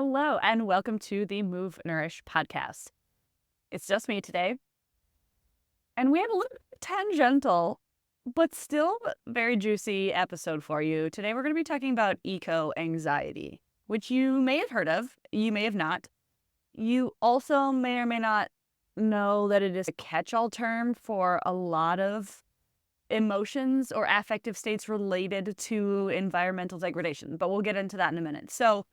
Hello, and welcome to the Move Nourish podcast. It's just me today, and we have a little bit tangential, but still very juicy episode for you. Today, we're going to be talking about eco anxiety, which you may have heard of, you may have not. You also may or may not know that it is a catch all term for a lot of emotions or affective states related to environmental degradation, but we'll get into that in a minute. So,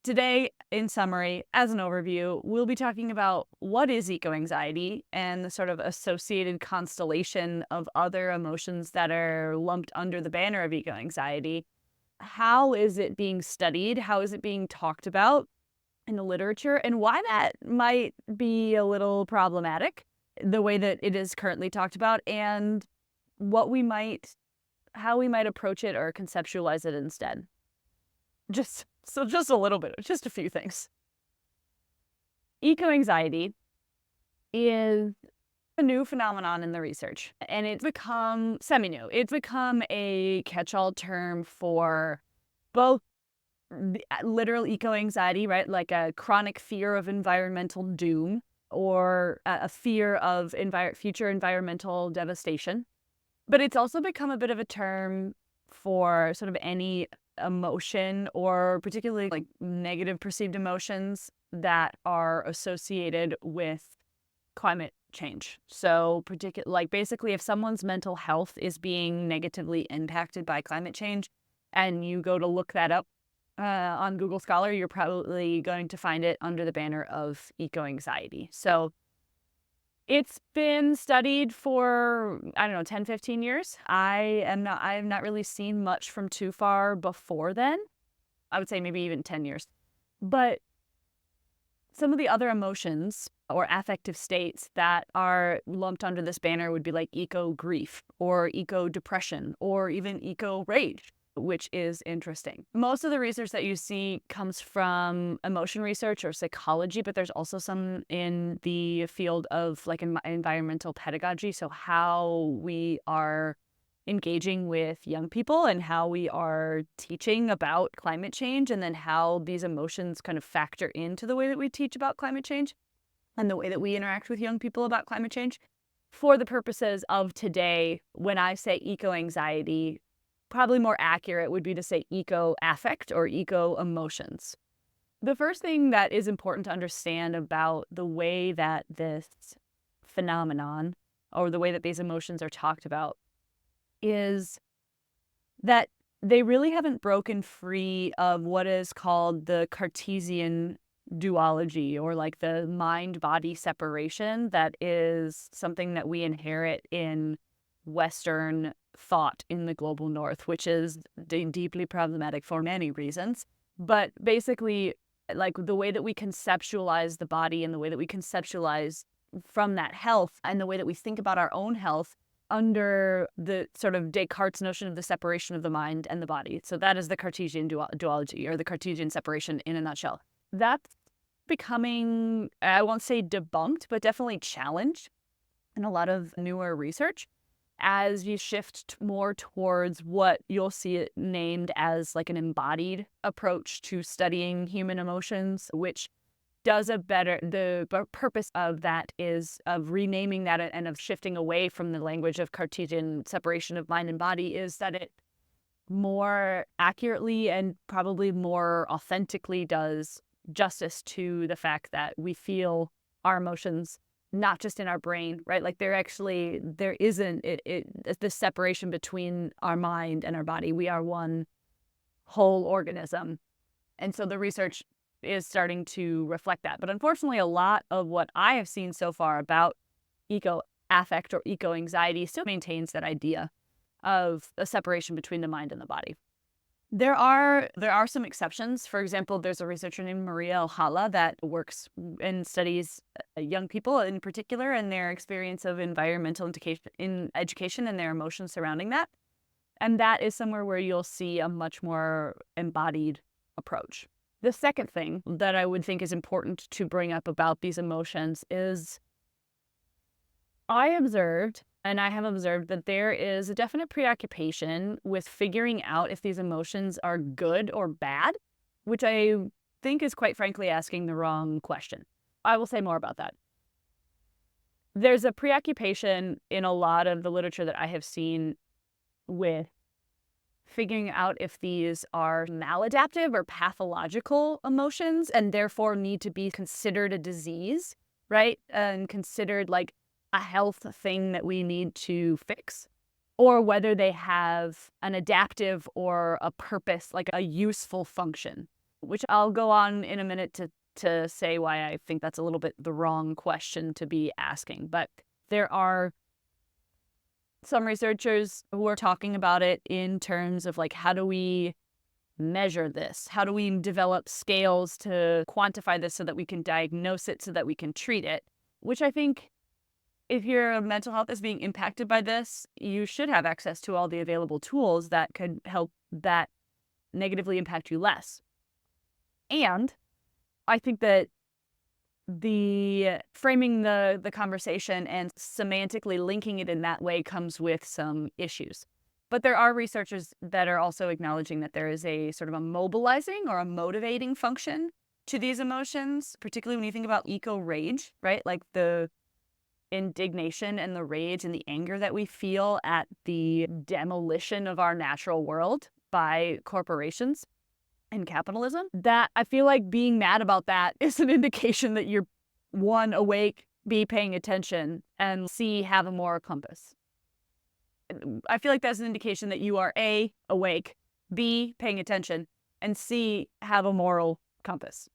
today, in summary, as an overview, we'll be talking about what is eco-anxiety and the sort of associated constellation of other emotions that are lumped under the banner of eco-anxiety. How is it being studied? How is it being talked about in the literature? And why that might be a little problematic, the way that it is currently talked about, and how we might approach it or conceptualize it instead. Just a little bit, just a few things. Eco-anxiety is a new phenomenon in the research, and it's become semi-new. It's become a catch-all term for both literal eco-anxiety, right? Like a chronic fear of environmental doom or a fear of future environmental devastation. But it's also become a bit of a term for sort of any emotion or particularly like negative perceived emotions that are associated with climate change. So basically if someone's mental health is being negatively impacted by climate change and you go to look that up on Google Scholar, you're probably going to find it under the banner of eco-anxiety. So it's been studied for, 10, 15 years. I have not really seen much from too far before then. I would say maybe even 10 years. But some of the other emotions or affective states that are lumped under this banner would be like eco-grief or eco-depression or even eco-rage, which is interesting. Most of the research that you see comes from emotion research or psychology, but there's also some in the field of like environmental pedagogy. So how we are engaging with young people and how we are teaching about climate change, and then how these emotions kind of factor into the way that we teach about climate change and the way that we interact with young people about climate change. For the purposes of today, when I say eco-anxiety, probably more accurate would be to say eco-affect or eco-emotions. The first thing that is important to understand about the way that this phenomenon or the way that these emotions are talked about is that they really haven't broken free of what is called the Cartesian duology, or like the mind-body separation that is something that we inherit in Western thought in the global North, which is deeply problematic for many reasons. But basically, like the way that we conceptualize the body and the way that we conceptualize from that health and the way that we think about our own health under the sort of Descartes' notion of the separation of the mind and the body. So that is the Cartesian duology, or the Cartesian separation in a nutshell. That's becoming, I won't say debunked, but definitely challenged in a lot of newer research as you shift more towards what you'll see it named as like an embodied approach to studying human emotions, which does the purpose of that is of renaming that and of shifting away from the language of Cartesian separation of mind and body, is that it more accurately and probably more authentically does justice to the fact that we feel our emotions not just in our brain, right? Like there isn't this separation between our mind and our body. We are one whole organism. And so the research is starting to reflect that. But unfortunately, a lot of what I have seen so far about eco-affect or eco-anxiety still maintains that idea of a separation between the mind and the body. There are some exceptions. For example, there's a researcher named Maria Alhala that works and studies young people in particular and their experience of environmental education and their emotions surrounding that. And that is somewhere where you'll see a much more embodied approach. The second thing that I would think is important to bring up about these emotions is I have observed that there is a definite preoccupation with figuring out if these emotions are good or bad, which I think is quite frankly asking the wrong question. I will say more about that. There's a preoccupation in a lot of the literature that I have seen with figuring out if these are maladaptive or pathological emotions and therefore need to be considered a disease, right? And considered like a health thing that we need to fix, or whether they have an adaptive or a purpose, like a useful function, which I'll go on in a minute to say why I think that's a little bit the wrong question to be asking. But there are some researchers who are talking about it in terms of like, how do we measure this? How do we develop scales to quantify this so that we can diagnose it, so that we can treat it? Which I think if your mental health is being impacted by this, you should have access to all the available tools that could help that negatively impact you less. And I think that the framing the conversation and semantically linking it in that way comes with some issues. But there are researchers that are also acknowledging that there is a sort of a mobilizing or a motivating function to these emotions, particularly when you think about eco-rage, right? Like the indignation and the rage and the anger that we feel at the demolition of our natural world by corporations and capitalism, that I feel like being mad about that is an indication that you're, one, awake, B, paying attention, and C, have a moral compass. I feel like that's an indication that you are A, awake, B, paying attention, and C, have a moral compass.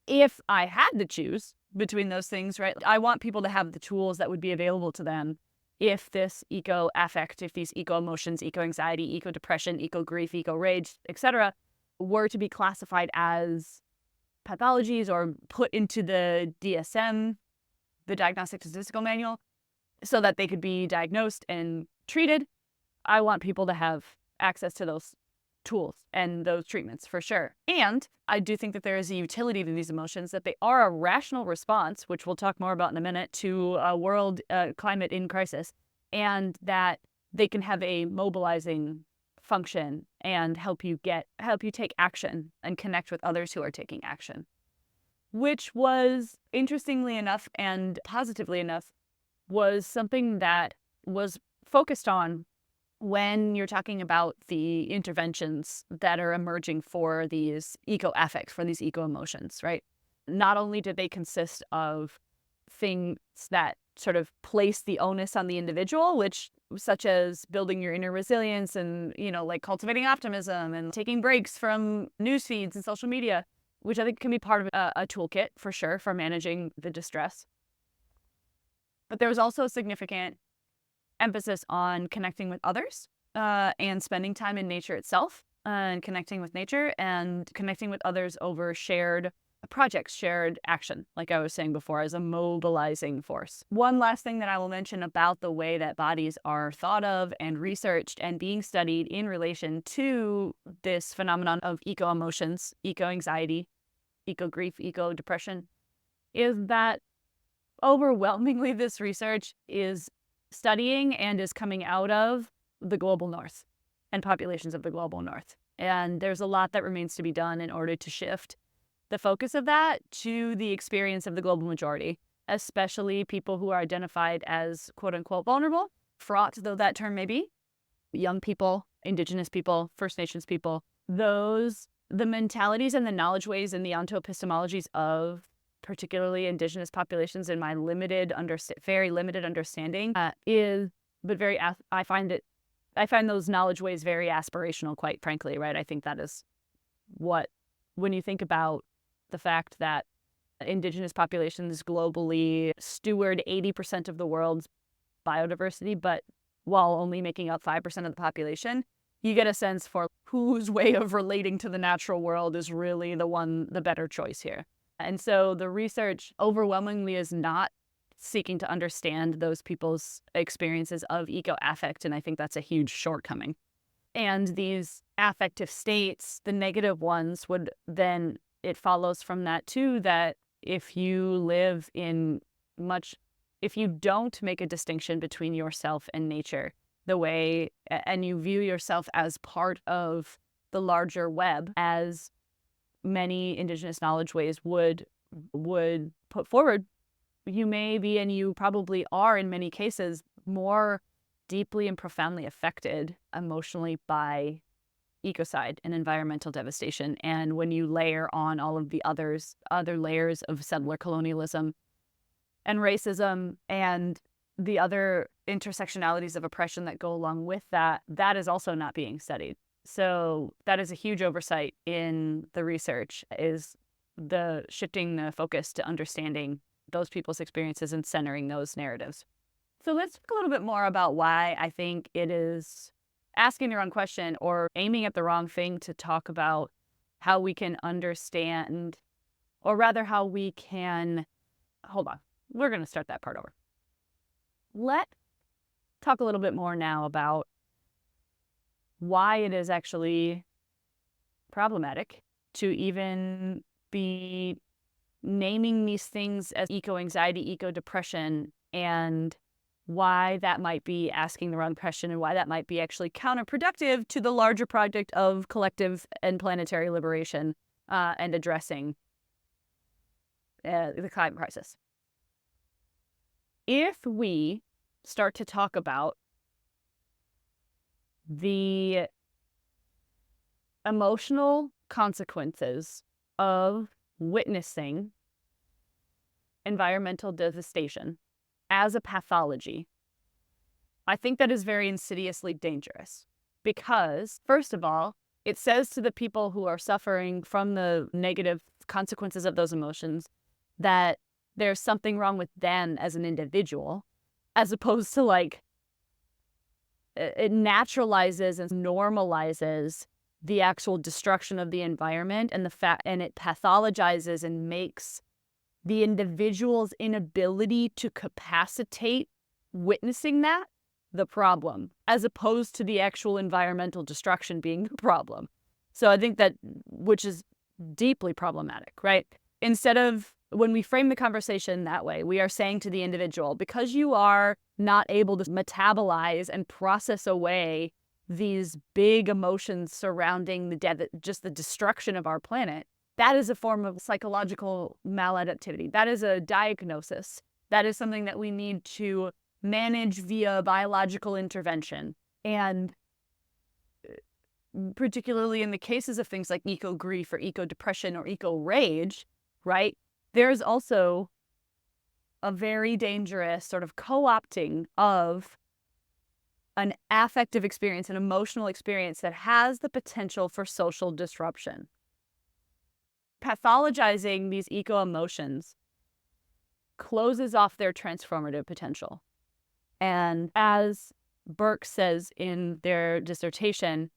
If I had to choose between those things, right, I want people to have the tools that would be available to them if this eco-affect, if these eco-emotions, eco-anxiety, eco-depression, eco-grief, eco-rage, etc., were to be classified as pathologies or put into the DSM, the Diagnostic Statistical Manual, so that they could be diagnosed and treated. I want people to have access to those tools and those treatments for sure. And I do think that there is a utility to these emotions, that they are a rational response, which we'll talk more about in a minute, to a world climate in crisis, and that they can have a mobilizing function and help you take action and connect with others who are taking action. Which was, interestingly enough and positively enough, was something that was focused on when you're talking about the interventions that are emerging for these eco-affects, for these eco-emotions, right? Not only did they consist of things that sort of place the onus on the individual, which such as building your inner resilience and, like cultivating optimism and taking breaks from news feeds and social media, which I think can be part of a toolkit for sure for managing the distress. But there was also a significant emphasis on connecting with others and spending time in nature itself and connecting with nature and connecting with others over shared projects, shared action, like I was saying before, as a mobilizing force. One last thing that I will mention about the way that bodies are thought of and researched and being studied in relation to this phenomenon of eco-emotions, eco-anxiety, eco-grief, eco-depression, is that overwhelmingly this research is studying and is coming out of the global north and populations of the global north. And there's a lot that remains to be done in order to shift the focus of that to the experience of the global majority, especially people who are identified as quote unquote vulnerable, fraught though that term may be, young people, indigenous people, First Nations people, the mentalities and the knowledge ways and the ontoepistemologies of particularly indigenous populations in my very limited understanding I find those knowledge ways very aspirational, quite frankly, right? I think that is when you think about the fact that indigenous populations globally steward 80% of the world's biodiversity, but while only making up 5% of the population, you get a sense for whose way of relating to the natural world is really the better choice here. And so the research overwhelmingly is not seeking to understand those people's experiences of eco-affect, and I think that's a huge shortcoming. And these affective states, the negative ones, it follows from that too, that if you don't make a distinction between yourself and nature, and you view yourself as part of the larger web, as many indigenous knowledge ways would put forward, you may be, and you probably are in many cases, more deeply and profoundly affected emotionally by ecocide and environmental devastation. And when you layer on all of the other layers of settler colonialism and racism and the other intersectionalities of oppression that go along with that, that is also not being studied. So that is a huge oversight in the research, is the shifting the focus to understanding those people's experiences and centering those narratives. So let's talk a little bit more about why I think it is asking the wrong question or aiming at the wrong thing to talk about how we can understand, or rather how we can, hold on, we're going to start that part over. Let's talk a little bit more now about why it is actually problematic to even be naming these things as eco-anxiety, eco-depression, and why that might be asking the wrong question and why that might be actually counterproductive to the larger project of collective and planetary liberation and addressing the climate crisis. If we start to talk about the emotional consequences of witnessing environmental devastation as a pathology, I think that is very insidiously dangerous because, first of all, it says to the people who are suffering from the negative consequences of those emotions that there's something wrong with them as an individual, as opposed to like it naturalizes and normalizes the actual destruction of the environment and and it pathologizes and makes the individual's inability to capacitate witnessing that the problem, as opposed to the actual environmental destruction being the problem. So I think that, which is deeply problematic, right? Instead of, when we frame the conversation that way, we are saying to the individual, because you are not able to metabolize and process away these big emotions surrounding just the destruction of our planet, that is a form of psychological maladaptivity. That is a diagnosis. That is something that we need to manage via biological intervention. And particularly in the cases of things like eco-grief or eco-depression or eco-rage, right, there's also a very dangerous sort of co-opting of an affective experience, an emotional experience that has the potential for social disruption. Pathologizing these eco-emotions closes off their transformative potential. And as Burke says in their dissertation,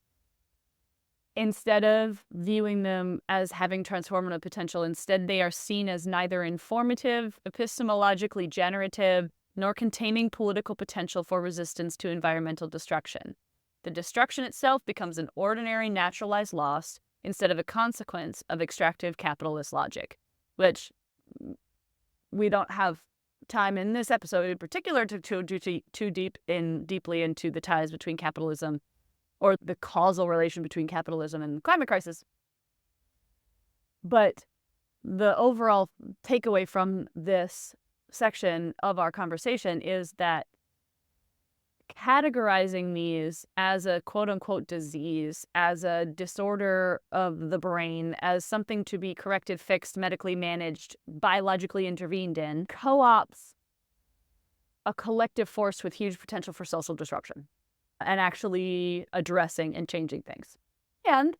instead of viewing them as having transformative potential, instead they are seen as neither informative, epistemologically generative, nor containing political potential for resistance to environmental destruction. The destruction itself becomes an ordinary naturalized loss instead of a consequence of extractive capitalist logic, which we don't have time in this episode in particular to do too deeply into the ties between capitalism or the causal relation between capitalism and the climate crisis. But the overall takeaway from this section of our conversation is that categorizing these as a quote-unquote disease, as a disorder of the brain, as something to be corrected, fixed, medically managed, biologically intervened in, co-opts a collective force with huge potential for social disruption and actually addressing and changing things. And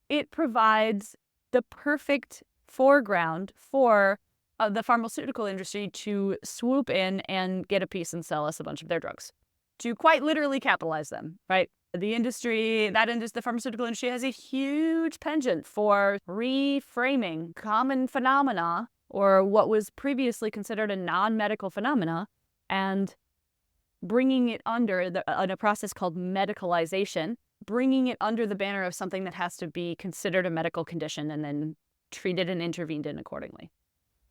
it provides the perfect foreground for the pharmaceutical industry to swoop in and get a piece and sell us a bunch of their drugs, to quite literally capitalize them, right? The pharmaceutical industry has a huge penchant for reframing common phenomena or what was previously considered a non-medical phenomena and bringing it under in a process called medicalization, bringing it under the banner of something that has to be considered a medical condition and then treated and intervened in accordingly.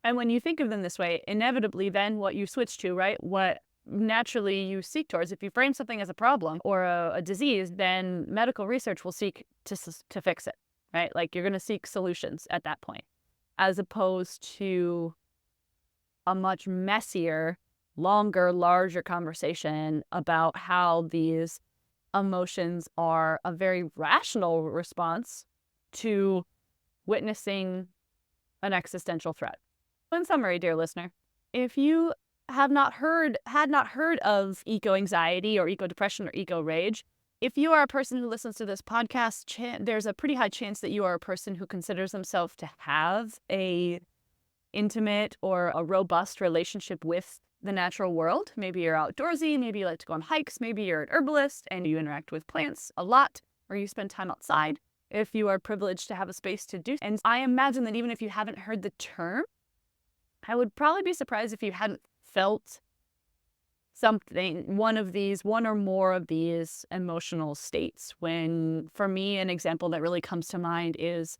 And when you think of them this way, inevitably then what you switch to, right, what naturally you seek towards, if you frame something as a problem or a disease, then medical research will seek to fix it, right? Like you're going to seek solutions at that point, as opposed to a much messier, longer, larger conversation about how these emotions are a very rational response to witnessing an existential threat. In summary, dear listener, if you had not heard of eco-anxiety or eco-depression or eco-rage, if you are a person who listens to this podcast, there's a pretty high chance that you are a person who considers themselves to have a intimate or a robust relationship with the natural world. Maybe you're outdoorsy, maybe you like to go on hikes, maybe you're an herbalist and you interact with plants a lot, or you spend time outside. If you are privileged to have a space to do. And I imagine that even if you haven't heard the term, I would probably be surprised if you hadn't felt something, one or more of these emotional states. When, for me, an example that really comes to mind is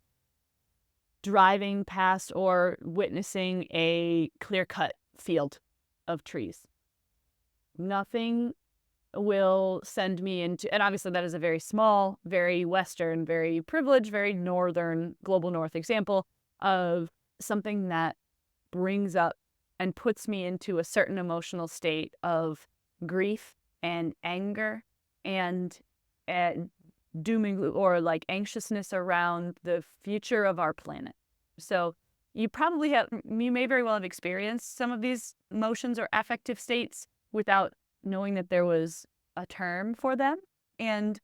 driving past or witnessing a clear-cut field of trees. Nothing will send me into, and obviously that is a very small, very Western, very privileged, very northern, global north example of something that brings up and puts me into a certain emotional state of grief and anger and dooming or like anxiousness around the future of our planet. So you may very well have experienced some of these emotions or affective states without knowing that there was a term for them. And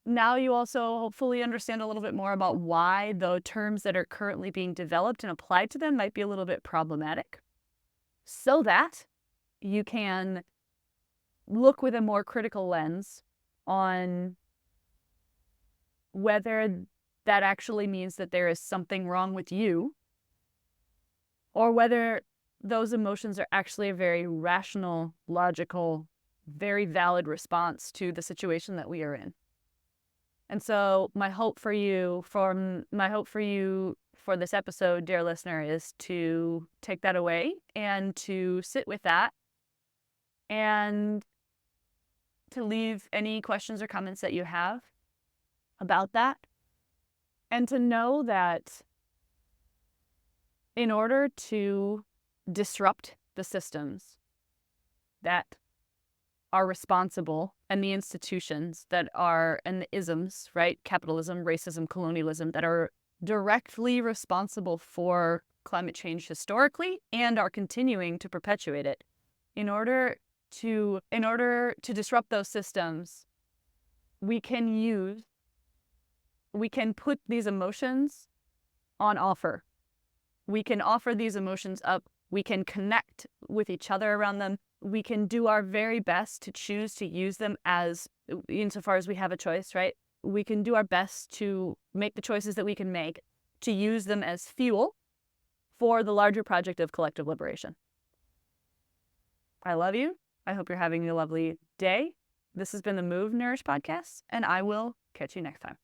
now you also hopefully understand a little bit more about why the terms that are currently being developed and applied to them might be a little bit problematic, so that you can look with a more critical lens on whether that actually means that there is something wrong with you, or whether those emotions are actually a very rational, logical, very valid response to the situation that we are in. And so my hope for you for this episode, dear listener, is to take that away and to sit with that and to leave any questions or comments that you have about that, and to know that in order to disrupt the systems that are responsible and the institutions that are, and the isms, right? Capitalism, racism, colonialism, that are directly responsible for climate change historically and are continuing to perpetuate it. In order to disrupt those systems, we can put these emotions on offer. We can offer these emotions up. We can connect with each other around them. We can do our very best to choose to use them as, insofar as we have a choice, right? We can do our best to make the choices that we can make to use them as fuel for the larger project of collective liberation. I love you. I hope you're having a lovely day. This has been the Move Nourish podcast, and I will catch you next time.